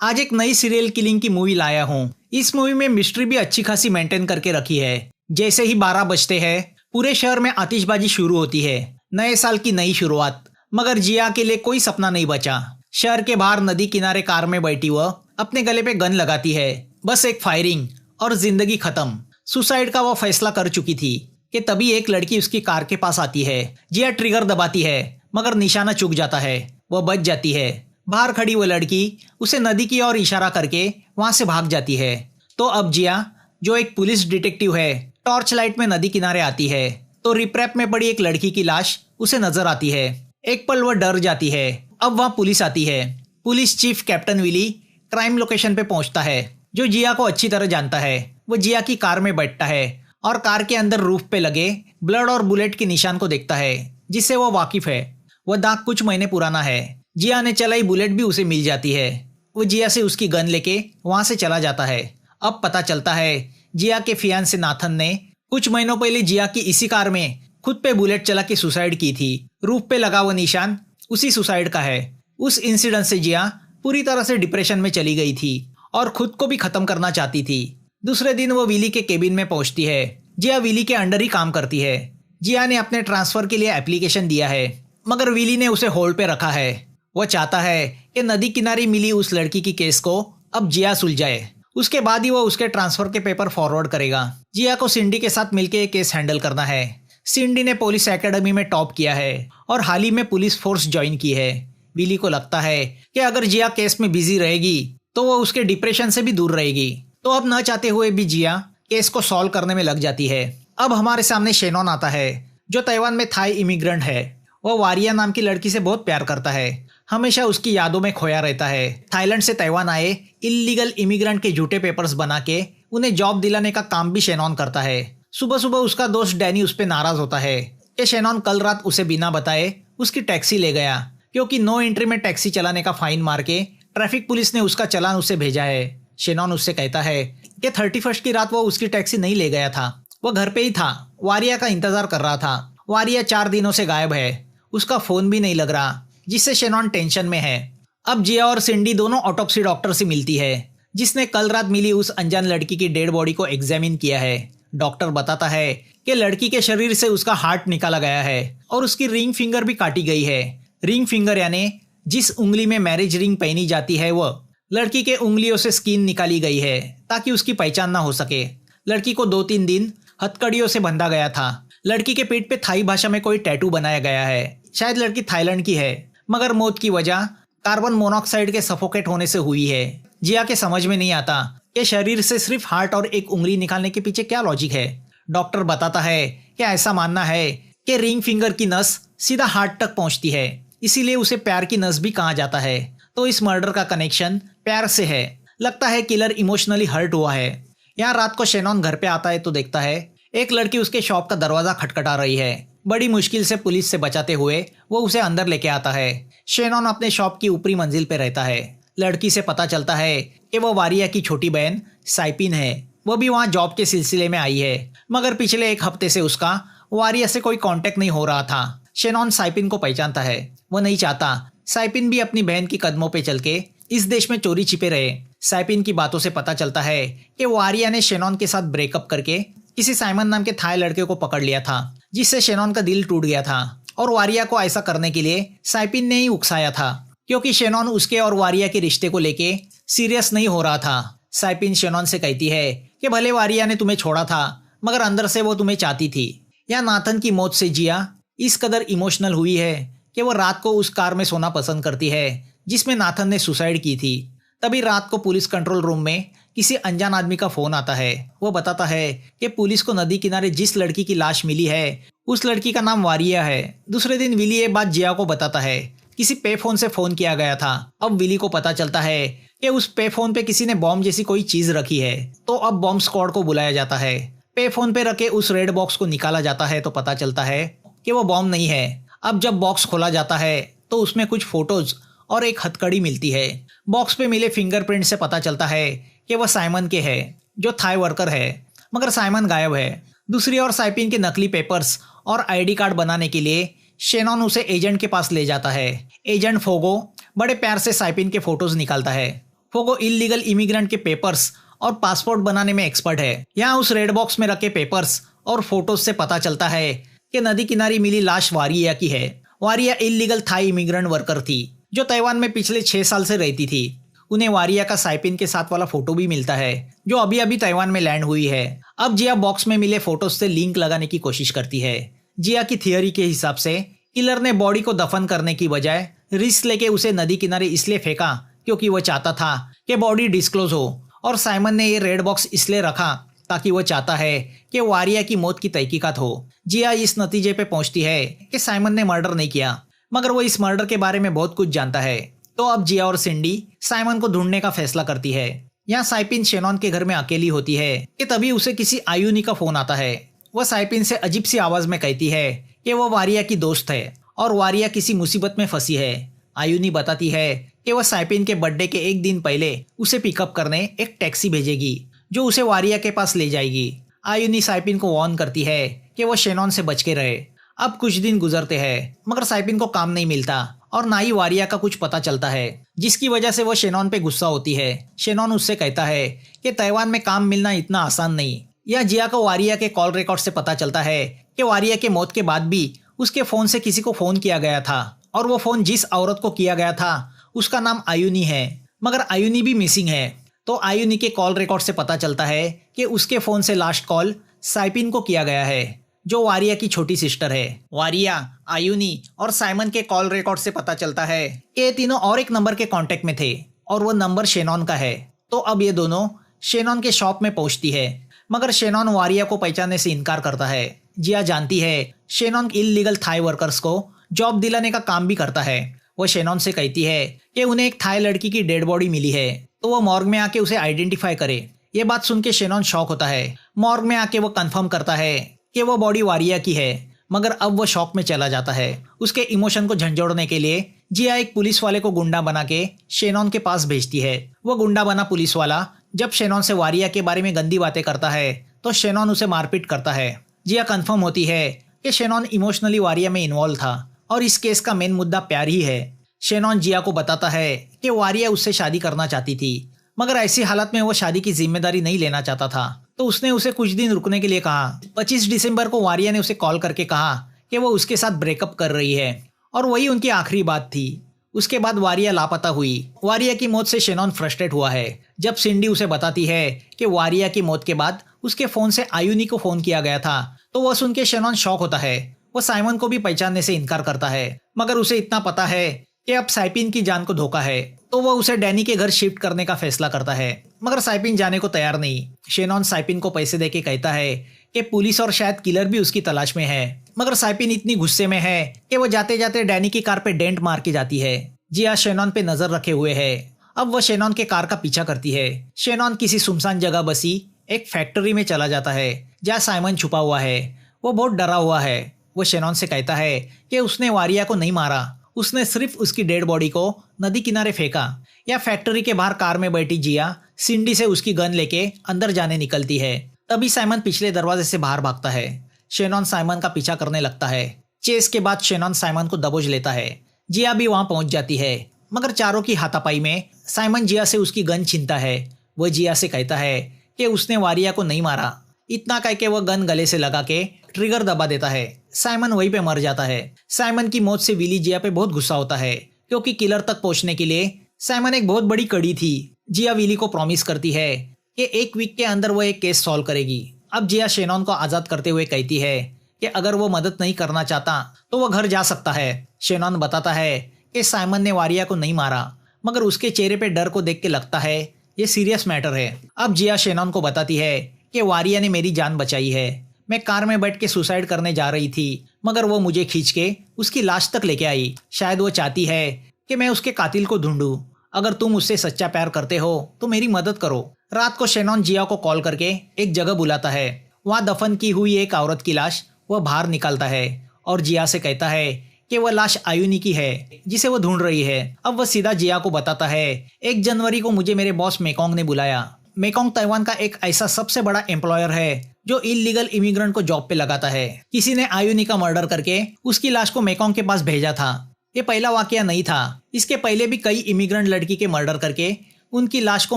आज एक नई सीरियल किलिंग की मूवी लाया हूँ। इस मूवी में मिस्ट्री भी अच्छी खासी मेंटेन करके रखी है। जैसे ही 12 बजते हैं पूरे शहर में आतिशबाजी शुरू होती है। नए साल की नई शुरुआत। मगर जिया के लिए कोई सपना नहीं बचा। शहर के बाहर नदी किनारे कार में बैठी वह अपने गले पे गन लगाती है। बस एक फायरिंग और जिंदगी खत्म। सुसाइड का वो फैसला कर चुकी थी कि तभी एक लड़की उसकी कार के पास आती है। जिया ट्रिगर दबाती है मगर निशाना चूक जाता है। वह बच जाती है। बाहर खड़ी वो लड़की उसे नदी की ओर इशारा करके वहां से भाग जाती है। तो अब जिया जो एक पुलिस डिटेक्टिव है टॉर्च लाइट में नदी किनारे आती है तो रिप्रैप में पड़ी एक लड़की की लाश उसे नजर आती है। एक पल वह डर जाती है। अब वहां पुलिस आती है। Police chief captain Willy crime location पे पहुंचता है जो जिया को अच्छी तरह जानता है। वो जिया की कार में बैठता है और कार के अंदर रूफ पे लगे ब्लड और बुलेट के निशान को देखता है जिससे वो वाकिफ है। वह दाग कुछ महीने पुराना है। जिया ने चलाई बुलेट भी उसे मिल जाती है। वो जिया से उसकी गन लेके वहां से चला जाता है। अब पता चलता है जिया के फियांसे नाथन ने कुछ महीनों पहले जिया की इसी कार में खुद पे बुलेट चला के सुसाइड की थी। रूफ पे लगा वो निशान उसी सुसाइड का है। उस इंसिडेंट से जिया पूरी तरह से डिप्रेशन में चली गई थी और खुद को भी खत्म करना चाहती थी। दूसरे दिन वो विली के केबिन में पहुंचती है। जिया विली के अंडर ही काम करती है। जिया ने अपने ट्रांसफर के लिए एप्लीकेशन दिया है मगर विली ने उसे होल्ड पे रखा है। वो चाहता है कि नदी किनारे मिली उस लड़की की केस को अब जिया सुलझाए। उसके बाद ही वो उसके ट्रांसफर के पेपर फॉरवर्ड करेगा। जिया को सिंडी के साथ मिलकर ये केस हैंडल करना है। सिंडी ने पुलिस एकेडमी में टॉप किया है और हाल ही में पुलिस फोर्स ज्वाइन की है। विली को लगता है कि अगर जिया केस में बिजी रहेगी तो वो उसके डिप्रेशन से भी दूर रहेगी। तो अब न चाहते हुए भी जिया केस को सॉल्व करने में लग जाती है। अब हमारे सामने शेनॉन आता है जो ताइवान में थाई इमिग्रेंट है। वो वारिया नाम की लड़की से बहुत प्यार करता है। हमेशा उसकी यादों में खोया रहता है। थाईलैंड से ताइवान आए इलीगल इमिग्रेंट के झूठे पेपर्स बना के उन्हें जॉब दिलाने का काम भी शेनॉन करता है। सुबह सुबह उसका दोस्त डैनी उस पर नाराज होता है कि शेनॉन कल रात उसे बिना बताए उसकी टैक्सी ले गया क्योंकि नो एंट्री में टैक्सी चलाने का फाइन मार के ट्रैफिक पुलिस ने उसका चालान उसे भेजा है। शेनॉन उससे कहता है कि 31 की रात वो उसकी टैक्सी नहीं ले गया था। वो घर पे ही था। वारिया का इंतजार कर रहा था। वारिया 4 दिनों से गायब है। उसका फोन भी नहीं लग रहा जिससे शेनॉन टेंशन में है। अब जिया और सिंडी दोनों ऑटोप्सी डॉक्टर से मिलती है जिसने कल रात मिली उस अनजान लड़की की डेड बॉडी को एग्जामिन किया है। डॉक्टर बताता है कि लड़की के शरीर से उसका हार्ट निकाला गया है और उसकी रिंग फिंगर भी काटी गई है। रिंग फिंगर यानी जिस उंगली में मैरिज रिंग पहनी जाती है वो लड़की के उंगलियों से स्किन निकाली गई है ताकि उसकी पहचान ना हो सके। लड़की को 2-3 दिन हथकड़ियों से बंधा गया था। लड़की के पेट पे थाई भाषा में कोई टैटू बनाया गया है। शायद लड़की थाईलैंड की है मगर मौत की वजह कार्बन मोनोऑक्साइड के सफोकेट होने से हुई है। जिया के समझ में नहीं आता कि शरीर से सिर्फ हार्ट और एक उंगली निकालने के पीछे क्या लॉजिक है। डॉक्टर बताता है कि ऐसा मानना है कि रिंग फिंगर की नस सीधा हार्ट तक पहुंचती है, इसीलिए उसे प्यार की नस भी कहा जाता है। तो इस मर्डर का कनेक्शन प्यार से है। लगता है किलर इमोशनली हर्ट हुआ है। यहाँ रात को शेनॉन घर पे आता है तो देखता है एक लड़की उसके शॉप का दरवाजा खटखटा रही है। बड़ी मुश्किल से पुलिस से बचाते हुए वो उसे अंदर लेके आता है। शेनॉन अपने शॉप की ऊपरी मंजिल पे रहता है। लड़की से पता चलता है कि वो वारिया की छोटी बहन साइपिन है। वो भी वहाँ जॉब के सिलसिले में आई है मगर पिछले 1 हफ्ते से उसका वारिया से कोई कांटेक्ट नहीं हो रहा था। शेनॉन साइपिन को पहचानता है। वो नहीं चाहता साइपिन भी अपनी बहन की कदमों पे चल के इस देश में चोरी छिपे रहे। साइपिन की बातों से पता चलता है कि वारिया ने शेनॉन के साथ ब्रेकअप करके किसी साइमन नाम के थाई लड़के को पकड़ लिया था जिससे शेनॉन का दिल टूट गया था और वारिया को ऐसा करने के लिए साइपिन ने ही उकसाया था क्योंकि शेनॉन उसके और वारिया के रिश्ते को लेके सीरियस नहीं हो रहा था। साइपिन शेनॉन से कहती है कि भले वारिया ने तुम्हें छोड़ा था मगर अंदर से वो तुम्हें चाहती थी। या नाथन की मौत से जिया इस कदर इमोशनल हुई है कि वो रात को उस कार में सोना पसंद करती है जिसमें नाथन ने सुसाइड की थी। तभी रात को पुलिस कंट्रोल रूम में किसी अनजान आदमी का फोन आता है। वो बताता है कि पुलिस को नदी किनारे जिस लड़की की लाश मिली है उस लड़की का नाम वारिया है। दूसरे दिन विली ये बात जिया को बताता है। किसी पे फोन से फोन किया गया था। अब विली को पता चलता है कि उस पे फोन पे किसी ने बॉम्ब जैसी कोई चीज रखी है। तो अब बॉम्ब स्क्वाड को बुलाया जाता है। पे फोन पे रखे उस रेड बॉक्स को निकाला जाता है तो पता चलता है कि वो बॉम्ब नहीं है। अब जब बॉक्स खोला जाता है तो उसमें कुछ फोटोज और एक हथकड़ी मिलती है। बॉक्स पे मिले फिंगरप्रिंट से पता चलता है कि वह साइमन के है जो थाई वर्कर है मगर साइमन गायब है। दूसरी ओर साइपिन के नकली पेपर्स और आईडी कार्ड बनाने के लिए शेनॉन उसे एजेंट के पास ले जाता है। एजेंट फोगो बड़े प्यार से साइपिन के फोटोज निकालता है। फोगो इलीगल इमिग्रेंट के पेपर्स और पासपोर्ट बनाने में एक्सपर्ट है। यहाँ उस रेड बॉक्स में रखे पेपर्स और फोटोज से पता चलता है कि नदी किनारे मिली लाश वारिया की है। वारिया इलीगल थाई इमिग्रेंट वर्कर थी जो ताइवान में पिछले 6 साल से रहती थी। उन्हें वारिया का साइपिन के साथ वाला फोटो भी मिलता है जो अभी अभी ताइवान में लैंड हुई है। अब जिया बॉक्स में मिले फोटोज से लिंक लगाने की कोशिश करती है। जिया की थियोरी के हिसाब से किलर ने बॉडी को दफन करने की बजाय रिस्क लेके उसे नदी किनारे इसलिए फेंका क्योंकि वो चाहता था कि बॉडी डिस्क्लोज हो, और साइमन ने ये रेड बॉक्स इसलिए रखा ताकि वो चाहता है कि वारिया की मौत की तहकीकात हो। जिया इस नतीजे पे पहुंचती है कि साइमन ने मर्डर नहीं किया, मगर वो इस मर्डर के बारे में बहुत कुछ जानता है। तो अब जिया और सिंडी साइमन को ढूंढने का फैसला करती है। यहाँ साइपिन शेनॉन के घर में अकेली होती है कि तभी उसे किसी आयुनी का फोन आता है। वह साइपिन से अजीब सी आवाज में कहती है कि वो वारिया की दोस्त है और वारिया किसी मुसीबत में फंसी है। आयुनी बताती है कि वह साइपिन के बर्थडे के एक दिन पहले उसे पिकअप करने एक टैक्सी भेजेगी जो उसे वारिया के पास ले जाएगी। आयुनी साइपिन को वार्न करती है कि वो शेनॉन से बच के रहे। अब कुछ दिन गुजरते हैं मगर साइपिन को काम नहीं मिलता और ना ही वारिया का कुछ पता चलता है, जिसकी वजह से वो शेनॉन पे गुस्सा होती है। शेनॉन उससे कहता है कि ताइवान में काम मिलना इतना आसान नहीं। यह जिया को वारिया के कॉल रिकॉर्ड से पता चलता है कि वारिया के मौत के बाद भी उसके फोन से किसी को फोन किया गया था और वो फोन जिस औरत को किया गया था उसका नाम आयुनी है, मगर आयुनी भी मिसिंग है। तो आयुनी के कॉल रिकॉर्ड से पता चलता है कि उसके फोन से लास्ट कॉल साइपिन को किया गया है जो वारिया की छोटी सिस्टर है। वारिया, आयुनी और साइमन के कॉल रिकॉर्ड से पता चलता है कि ये तीनों और एक नंबर के कांटेक्ट में थे और वो नंबर शेनॉन का है। तो अब ये दोनों शेनॉन के शॉप में पहुंचती है, मगर शेनॉन वारिया को पहचानने से इनकार करता है। जिया जानती है शेनॉन इल्लीगल थाई वर्कर्स को जॉब दिलाने का काम भी करता है। वो शेनॉन से कहती है कि उन्हें एक थाई लड़की की डेड बॉडी मिली है तो वो मॉर्ग में आके उसे आइडेंटिफाई करे। ये बात सुन के शेनॉन शॉक होता है। मॉर्ग में आके वो कंफर्म करता है कि वो बॉडी वारिया की है, मगर अब वो शॉक में चला जाता है। उसके इमोशन को झंझोड़ने के लिए जिया एक पुलिस वाले को गुंडा बना के शेनॉन के पास भेजती है। वो गुंडा बना पुलिस वाला जब शेनॉन से वारिया के बारे में गंदी बातें करता है तो शेनॉन उसे मारपीट करता है। जिया कंफर्म होती है कि शेनॉन इमोशनली वारिया में इन्वॉल्व था और इस केस का मेन मुद्दा प्यार ही है। शेनॉन जिया को बताता है कि वारिया उससे शादी करना चाहती थी, मगर ऐसी हालत में वो शादी की जिम्मेदारी नहीं लेना चाहता था। तो उसने उसे कुछ दिन रुकने के लिए कहा। 25 दिसंबर को वारिया ने उसे कॉल करके कहा कि वो उसके साथ ब्रेकअप कर रही है और वही उनकी आखिरी बात थी। उसके बाद वारिया लापता हुई। वारिया की मौत से शेनॉन फ्रस्ट्रेट हुआ है। जब सिंडी उसे बताती है कि वारिया की मौत के बाद उसके फोन से आयुनी को फोन किया गया था तो वह सुन के शेनॉन शॉक होता है। वो साइमन को भी पहचानने से इनकार करता है, मगर उसे इतना पता है कि अब साइपिन की जान को धोखा है तो वह उसे डैनी के घर शिफ्ट करने का फैसला करता है, मगर साइपिन जाने को तैयार नहीं। शेनॉन साइपिन को पैसे देके कहता है कि पुलिस और शायद किलर भी उसकी तलाश में है, मगर साइपिन इतनी गुस्से में है कि वो जाते जाते डैनी की कार पे डेंट मार के जाती है। जिया शेनॉन पे नजर रखे हुए है। अब वह शेनॉन के कार का पीछा करती है। शेनॉन किसी सुनसान जगह बसी एक फैक्ट्री में चला जाता है जहाँ साइमन छुपा हुआ है। वो बहुत डरा हुआ है। वो शेनॉन से कहता है कि उसने वारिया को नहीं मारा, उसने सिर्फ उसकी डेड बॉडी को नदी किनारे फेंका। या फैक्ट्री के बाहर कार में बैठी जिया सिंडी से उसकी गन लेके अंदर जाने निकलती है। तभी साइमन पिछले दरवाजे से बाहर भागता है। शेनॉन साइमन का पीछा करने लगता है। चेस के बाद शेनॉन साइमन को दबोच लेता है। जिया भी वहां पहुंच जाती है, मगर चारों की हाथापाई में साइमन जिया से उसकी गन छीनता है। वह जिया से कहता है कि उसने वारिया को नहीं मारा। इतना कह के वह गन गले से लगा के ट्रिगर दबा देता है। साइमन वहीं पे मर जाता है। साइमन की मौत से विली जिया पे बहुत गुस्सा होता है क्योंकि किलर तक पहुंचने के लिए साइमन एक बहुत बड़ी कड़ी थी। जिया विली को प्रॉमिस करती है कि 1 वीक के अंदर वो एक केस सॉल्व करेगी। अब जिया शेनॉन को आजाद करते हुए कहती है कि अगर वो मदद नहीं करना चाहता तो वो घर जा सकता है। शेनॉन बताता है कि साइमन ने वारिया को नहीं मारा, मगर उसके चेहरे पे डर को देख के लगता है ये सीरियस मैटर है। अब जिया शेनॉन को बताती है कि वारिया ने मेरी जान बचाई है। मैं कार में बैठ के सुसाइड करने जा रही थी, मगर वो मुझे खींच के उसकी लाश तक लेके आई। शायद वो चाहती है कि मैं उसके कातिल को ढूंढूं। अगर तुम उससे सच्चा प्यार करते हो तो मेरी मदद करो। रात को शेनॉन जिया को कॉल करके एक जगह बुलाता है। वहाँ दफन की हुई एक औरत की लाश वह बाहर निकालता है और जिया से कहता है कि वह लाश आयुनी की है जिसे वो ढूंढ रही है। अब वह सीधा जिया को बताता है 1 जनवरी को मुझे मेरे बॉस मेकोंग ने बुलाया। मेकोंग ताइवान का एक ऐसा सबसे बड़ा एम्प्लॉयर है जो इलीगल इमिग्रेंट को जॉब पे लगाता है। किसी ने आयुनी का मर्डर करके उसकी लाश को मेकोंग के पास भेजा था। ये पहला वाकया नहीं था। इसके पहले भी कई इमिग्रेंट लड़की के मर्डर करके उनकी लाश को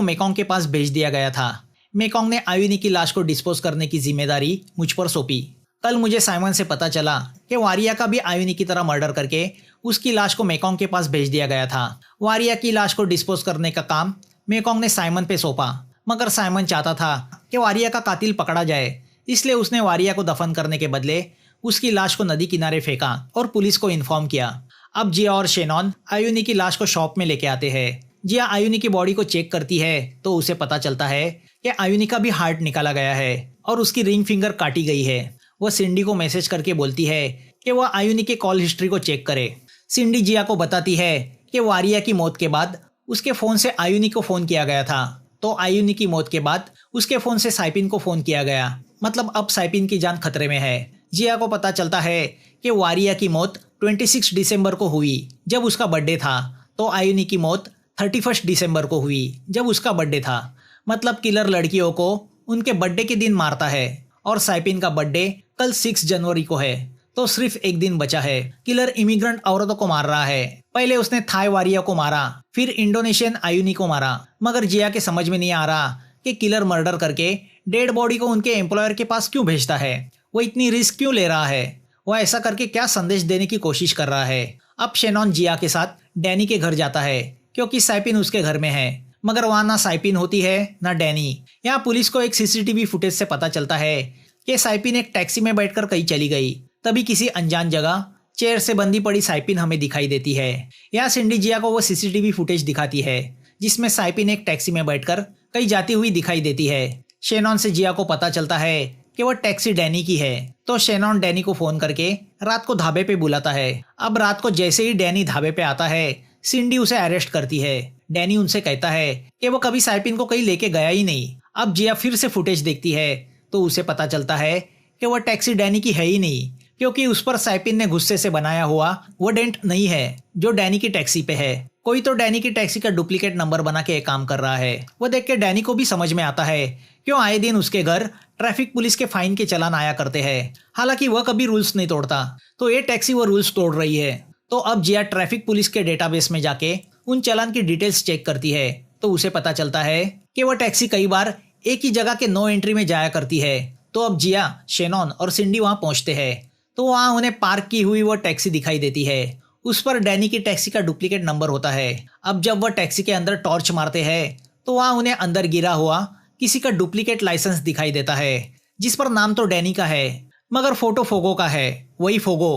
मेकॉन्ग के पास भेज दिया गया था। मेकॉन्ग ने आयुनी की लाश को डिस्पोज करने की जिम्मेदारी मुझ पर सौंपी। कल मुझे साइमन से पता चला कि वारिया का भी आयुनी की तरह मर्डर करके उसकी लाश को मेकॉन्ग के पास भेज दिया गया था। वारिया की लाश को डिस्पोज करने का काम मेकॉन्ग ने साइमन पे सौंपा, मगर साइमन चाहता था कि वारिया का कातिल पकड़ा जाए, इसलिए उसने वारिया को दफन करने के बदले उसकी लाश को नदी किनारे फेंका और पुलिस को इन्फॉर्म किया। अब जिया और शेनॉन आयुनी की लाश को शॉप में लेके आते हैं। जिया आयुनी की बॉडी को चेक करती है तो उसे पता चलता है कि आयुनी का भी हार्ट निकाला गया है और उसकी रिंग फिंगर काटी गई है। वह सिंडी को मैसेज करके बोलती है कि वह आयुनी के कॉल हिस्ट्री को चेक करे। सिंडी जिया को बताती है कि वारिया की मौत के बाद उसके फ़ोन से आयुनी को फ़ोन किया गया था, तो आयुनी की मौत के बाद उसके फ़ोन से साइपिन को फ़ोन किया गया, मतलब अब साइपिन की जान खतरे में है। जिया को पता चलता है कि वारिया की मौत 26 दिसंबर को हुई जब उसका बर्थडे था, तो आयुनी की मौत 31 दिसंबर को हुई जब उसका बर्थडे था। मतलब किलर लड़कियों को उनके बर्थडे के दिन मारता है और साइपिन का बर्थडे कल 6 जनवरी को है, तो सिर्फ एक दिन बचा है। किलर इमिग्रेंट औरतों को मार रहा है। पहले उसने थाई वारिया को मारा, फिर इंडोनेशियन आयुनी को मारा, मगर जिया के समझ में नहीं आ रहा कि किलर मर्डर करके डेड बॉडी को उनके एम्प्लॉयर के पास क्यों भेजता है, वो इतनी रिस्क क्यों ले रहा है, वो ऐसा करके क्या संदेश देने की कोशिश कर रहा है। अब शेनॉन जिया के साथ डैनी के घर जाता है क्योंकि साइपिन उसके घर में है, मगर वहाँ ना साइपिन होती है ना डैनी। यहाँ पुलिस को एक सीसीटीवी फुटेज से पता चलता है कि साइपिन एक टैक्सी में बैठकर कहीं चली गई। तभी किसी अनजान जगह चेयर से बंधी पड़ी साइपिन हमें दिखाई देती है। यहाँ सिंडी जिया को वो सीसीटीवी फुटेज दिखाती है जिसमें साइपिन एक टैक्सी में बैठकर कहीं जाती हुई दिखाई देती है। शेनॉन से जिया को पता चलता है कि वह टैक्सी डैनी की है, तो शेनॉन डैनी को फोन करके रात को धाबे पे बुलाता है। अब रात को जैसे ही डैनी धाबे पे आता है, सिंडी उसे अरेस्ट करती है। डैनी उनसे कहता है कि वो कभी साइपिन को कहीं लेके गया ही नहीं। अब जिया फिर से फुटेज देखती है तो उसे पता चलता है कि वह टैक्सी डैनी की है ही नहीं, क्योंकि उस पर साइपिन ने गुस्से से बनाया हुआ वो डेंट नहीं है जो डैनी की टैक्सी पे है। कोई तो डैनी की टैक्सी का डुप्लीकेट नंबर बना के काम कर रहा है। वो देख के डैनी को भी समझ में आता है क्यों आए दिन उसके घर ट्रैफिक पुलिस के फाइन के चालान आया करते हैं। हालांकि वह कभी रूल्स नहीं तोड़ता, तो ये टैक्सी वो रूल्स तोड़ रही है। तो अब जिया ट्रैफिक पुलिस के डेटाबेस में जाके उन चालान की डिटेल्स चेक करती है, तो उसे पता चलता है कि वह टैक्सी कई बार एक ही जगह के नो एंट्री में जाया करती है। तो अब जिया, शेनॉन और सिंडी वहां पहुंचते हैं, तो वहां उन्हें पार्क की हुई वो टैक्सी दिखाई देती है। उस पर डैनी की टैक्सी का डुप्लीकेट नंबर होता है। अब जब वह टैक्सी के अंदर टॉर्च मारते हैं तो वहां उन्हें अंदर गिरा हुआ किसी का डुप्लीकेट लाइसेंस दिखाई देता है, जिस पर नाम तो डैनी का है मगर फोटो फोगो का है। वही फोगो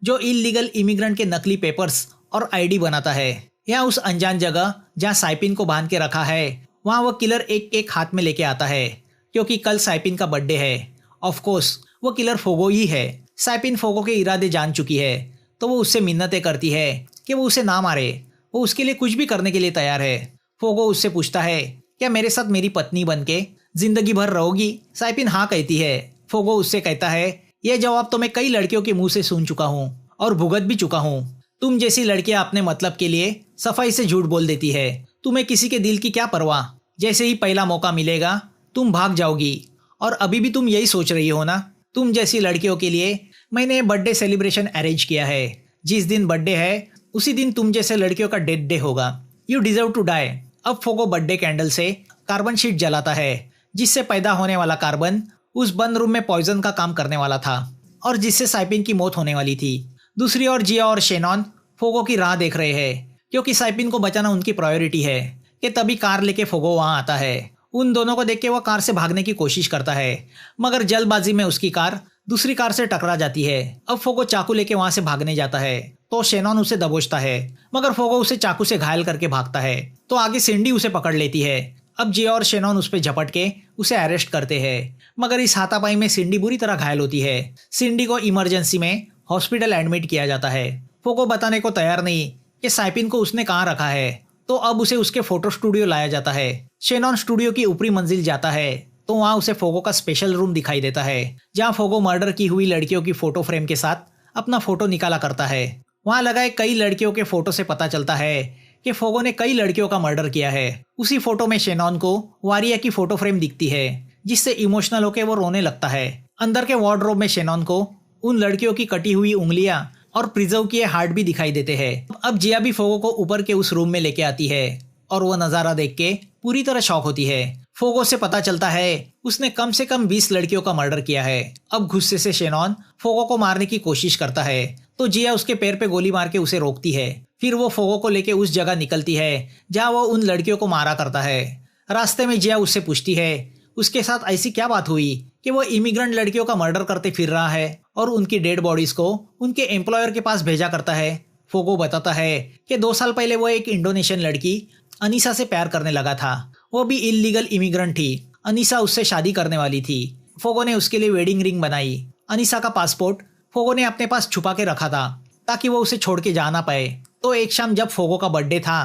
जो इलीगल इमिग्रेंट के नकली पेपर्स और आईडी बनाता है। यहाँ उस अनजान जगह जहाँ साइपिन को बांध के रखा है, वहाँ वह किलर एक एक हाथ में लेके आता है, क्योंकि कल साइपिन का बर्थडे है। ऑफ कोर्स वो किलर फोगो ही है। साइपिन फोगो के इरादे जान चुकी है, तो वो उससे मिन्नतें करती है कि वो उसे ना मारे। वो उसके लिए कुछ भी करने के लिए तैयार है। फोगो उससे पूछता है, क्या मेरे साथ मेरी पत्नी बनके जिंदगी भर रहोगी? साइपिन हाँ कहती है। फोगो उससे कहता है, यह जवाब तो मैं कई लड़कियों के मुंह से सुन चुका हूँ और भुगत भी चुका हूँ। तुम जैसी लड़कियां अपने मतलब के लिए सफाई से झूठ बोल देती है। तुम्हें किसी के दिल की क्या परवाह? जैसे ही पहला मौका मिलेगा तुम भाग जाओगी, और अभी भी तुम यही सोच रही हो ना? तुम जैसी लड़कियों के लिए मैंने बर्थडे सेलिब्रेशन अरेंज किया है। जिस दिन बर्थडे है उसी दिन तुम जैसे लड़कियों का डेथ डे होगा। You deserve to die. अब फोगो बर्थडे कैंडल से कार्बन शीट जलाता है, जिससे पैदा होने वाला कार्बन उस बंद रूम में पॉइजन का काम करने वाला था और जिससे साइपिन की मौत होने वाली थी। दूसरी ओर जिया और शेनॉन फोगो की राह देख रहे हैं, क्योंकि साइपिन को बचाना उनकी प्रायोरिटी है। कि तभी कार लेके फोगो वहां आता है। उन दोनों को देख के वह कार से भागने की कोशिश करता है, मगर जल्दबाजी में उसकी कार दूसरी कार से टकरा जाती है। अब फोगो चाकू लेके वहां से भागने जाता है, तो शेनॉन उसे दबोचता है, मगर फोगो उसे चाकू से घायल करके भागता है। तो आगे सिंडी उसे पकड़ लेती है। अब जिया और शेनॉन उस पर झपट के उसे अरेस्ट करते हैं, मगर इस हाथापाई में सिंडी बुरी तरह घायल होती है। सिंडी को इमरजेंसी में हॉस्पिटल एडमिट किया जाता है। फोगो बताने को तैयार नहीं कि साइपिन को उसने कहाँ रखा है, तो अब उसे उसके फोटो स्टूडियो लाया जाता है। शेनॉन स्टूडियो की ऊपरी मंजिल जाता है, तो वहाँ उसे फोगो का स्पेशल रूम दिखाई देता है, जहाँ फोगो मर्डर की हुई लड़कियों की फोटो फ्रेम के साथ अपना फोटो निकाला करता है। वहाँ लगाए कई लड़कियों के फोटो से पता चलता है कि फोगो ने कई लड़कियों का मर्डर किया है। उसी फोटो में शेनॉन को वारिया की फोटो फ्रेम दिखती है, जिससे इमोशनल होकर वो रोने लगता है। अंदर के वार्डरोब में शेनॉन को उन लड़कियों की कटी हुई उंगलियां और प्रिजर्व किए हार्ट भी दिखाई देते हैं। अब जिया भी फोगो को ऊपर के उस रूम में लेके आती है। और वो नज़ारा देख के पूरी तरह शॉक होती है। फोगो से पता चलता है उसने कम से कम 20 लड़कियों का मर्डर किया है। अब गुस्से से शेनॉन फोगो को मारने की कोशिश करता है तो जिया उसके पैर पे गोली मार के उसे रोकती है। फिर वो फोगो को लेके उस जगह निकलती है जहाँ वो उन लड़कियों को मारा करता है। रास्ते में जिया उससे पूछती है उसके साथ ऐसी क्या बात हुई कि वो इमिग्रेंट लड़कियों का मर्डर करते फिर रहा है और उनकी डेड बॉडीज को उनके एम्प्लॉयर के पास भेजा करता है। फोगो बताता है कि 2 साल पहले वो एक इंडोनेशियन लड़की अनीसा से प्यार करने लगा था। वो भी इलीगल इमिग्रेंट थी। अनीसा उससे शादी करने वाली थी। फोगो ने उसके लिए वेडिंग रिंग बनाई। अनीसा का पासपोर्ट फोगो ने अपने पास छुपा के रखा था ताकि वो उसे छोड़ के जा ना पाए। तो एक शाम जब फोगो का बर्थडे था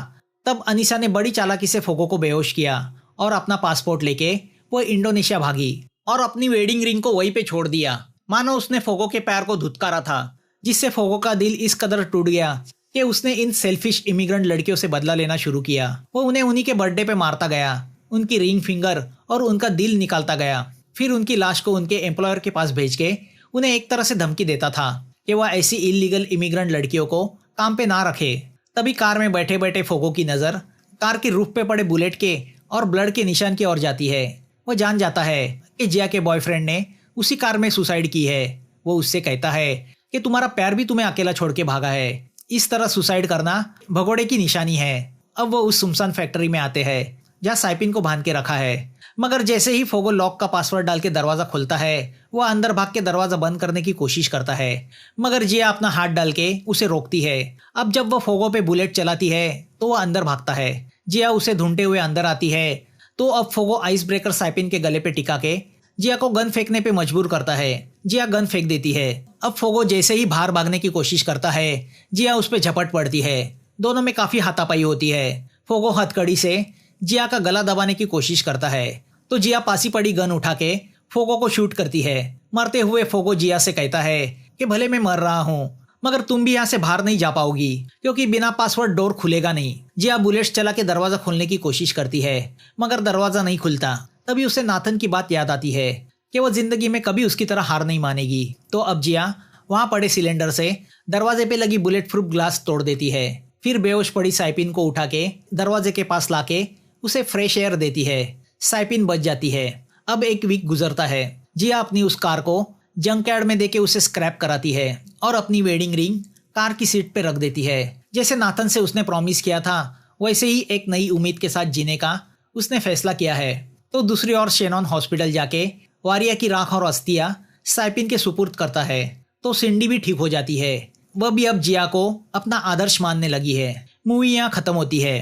तब अनीसा ने बड़ी चालाकी से फोगो को बेहोश किया और अपना पासपोर्ट लेके वो इंडोनेशिया भागी और अपनी वेडिंग रिंग को वहीं पे छोड़ दिया। मानो उसने फोगो के पैर को धुतकारा था, जिससे फोगो का दिल इस कदर टूट गया कि उसने इन सेल्फिश इमिग्रेंट लड़कियों से बदला लेना शुरू किया। वो उन्हें उन्हीं के बर्थडे पे मारता गया, उनकी रिंग फिंगर और उनका दिल निकालता गया। फिर उनकी लाश को उनके एम्प्लॉयर के पास भेज के उन्हें एक तरह से धमकी देता था कि वह ऐसी इलीगल इमिग्रेंट लड़कियों को काम पे ना रखे। तभी कार में बैठे बैठे फोगो की नज़र कार के रूफ पे पड़े बुलेट के और ब्लड के निशान की ओर जाती है। वो जान जाता है कि जिया के बॉयफ्रेंड ने उसी कार में सुसाइड की है। वो उससे कहता है कि तुम्हारा प्यार भी तुम्हें अकेला छोड़ के भागा है। इस तरह सुसाइड करना भगोड़े की निशानी है। अब वो उस सुनसान फैक्ट्री में आते हैं जहाँ साइपिन को बांध के रखा है। मगर जैसे ही फोगो लॉक का पासवर्ड डाल के दरवाजा खोलता है वह अंदर भाग के दरवाजा बंद करने की कोशिश करता है, मगर जिया अपना हाथ डाल के उसे रोकती है। अब जब वह फोगो पे बुलेट चलाती है तो वह अंदर भागता है। जिया उसे ढूंढते हुए अंदर आती है तो अब फोगो आइस ब्रेकर साइपिन के गले पे टिका के जिया को गन फेंकने पे मजबूर करता है। जिया गन फेंक देती है। अब फोगो जैसे ही बाहर भागने की कोशिश करता है जिया उस पर झपट पड़ती है। दोनों में काफी हाथापाई होती है। फोगो हथकड़ी से जिया का गला दबाने की कोशिश करता है तो जिया पासी पड़ी गन उठा के फोगो को शूट करती है। मरते हुए फोगो जिया से कहता है कि भले मैं मर रहा हूँ मगर तुम भी यहाँ से बाहर नहीं जा पाओगी क्योंकि बिना पासवर्ड डोर खुलेगा नहीं। जिया बुलेट्स चला के दरवाजा खोलने की कोशिश करती है मगर दरवाजा नहीं खुलता। तभी उसे नाथन की बात याद आती है कि वो जिंदगी में कभी उसकी तरह हार नहीं मानेगी। तो अब जिया वहां पड़े सिलेंडर से दरवाजे पे लगी बुलेट प्रूफ ग्लास तोड़ देती है। फिर बेहोश पड़ी साइपिन को उठा के दरवाजे के पास लाके उसे फ्रेश एयर देती है। साइपिन बच जाती है। अब एक वीक गुजरता है। जिया अपनी उस कार को जंक यार्ड में देके उसे स्क्रैप कराती है और अपनी वेडिंग रिंग कार की सीट पे रख देती है। जैसे नाथन से उसने प्रॉमिस किया था वैसे ही एक नई उम्मीद के साथ जीने का उसने फैसला किया है। तो दूसरी ओर शेनॉन हॉस्पिटल जाके वारिया की राख और अस्थियां साइपिन के सुपुर्द करता है तो सिंडी भी ठीक हो जाती है। वह भी अब जिया को अपना आदर्श मानने लगी है। मूवी यहाँ खत्म होती है।